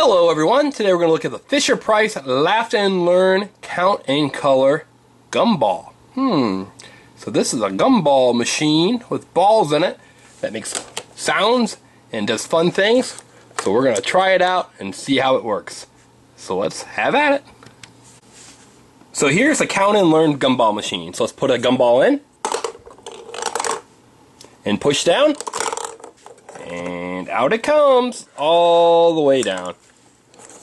Hello everyone, today we're going to look at the Fisher-Price Laugh and Learn Count and Color Gumball. So this is a gumball machine with balls in it that makes sounds and does fun things. So we're going to try it out and see how it works. So let's have at it. So here's a count and learn gumball machine. So let's put a gumball in and push down. And out it comes, all the way down.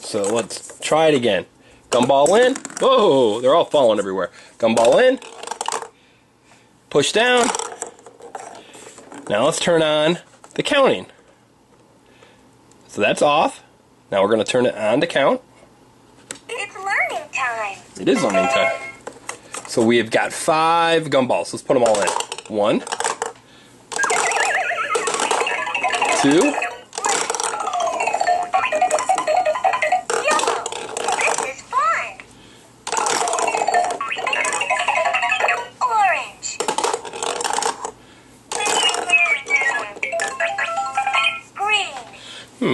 So let's try it again. Gumball in. Whoa, they're all falling everywhere. Gumball in. Push down. Now let's turn on the counting. So that's off. Now we're going to turn it on to count. It's learning time. It is learning time. So we have got 5 gumballs. Let's put them all in. 1, 2, Yellow. This is fun. Orange. Green.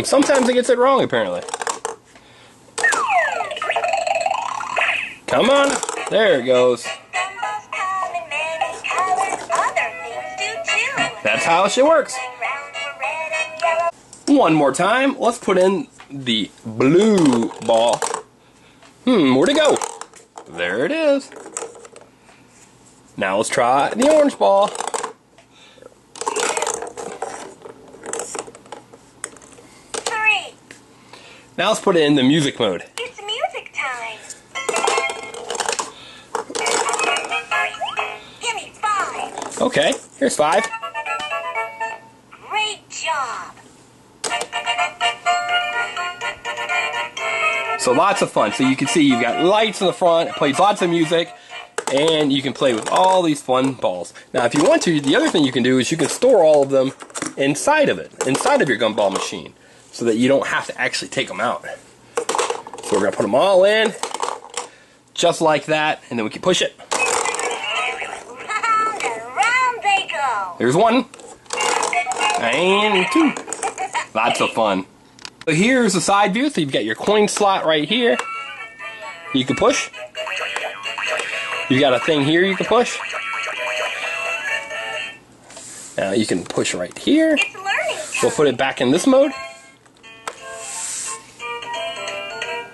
Sometimes it gets it wrong apparently. Come on. There it goes. Gumballs come in many colors. Other things do too. That's how it works. Round for red and yellow. One more time. Let's put in the blue ball. Where'd it go? There it is. Now let's try the orange ball. 3. Now let's put it in the music mode. It's music time. Give me 5. Okay, here's 5. Great job. So lots of fun. So you can see you've got lights in the front, it plays lots of music, and you can play with all these fun balls. Now if you want to, the other thing you can do is you can store all of them inside of it, inside of your gumball machine, so that you don't have to actually take them out. So we're going to put them all in, just like that, and then we can push it. Round and round they go. There's 1, and 2. Lots of fun. So here's the side view. So you've got your coin slot right here. You can push. You've got a thing here you can push. Now you can push right here. It's learning time. We'll put it back in this mode.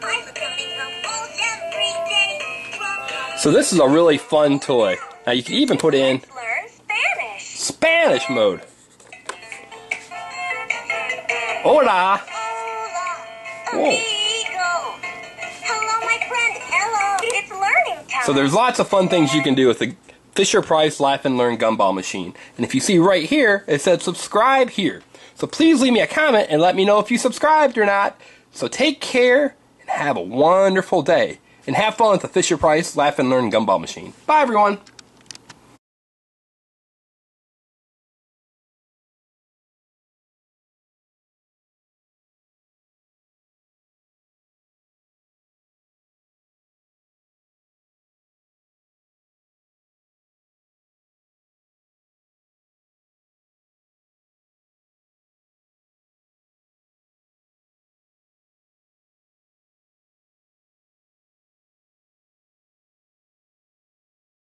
I'm building Gumballs every day. So this is a really fun toy. Now you can even put it in Let's learn Spanish. Spanish mode. Hola. Hola, Whoa. amigo. Hello, my friend. Hello. It's learning time. So there's lots of fun things you can do with the Fisher-Price Laugh and Learn Gumball machine. And if you see right here, it says subscribe here. So please leave me a comment and let me know if you subscribed or not. So take care and have a wonderful day. And have fun with the Fisher-Price Laugh and Learn Gumball machine. Bye everyone.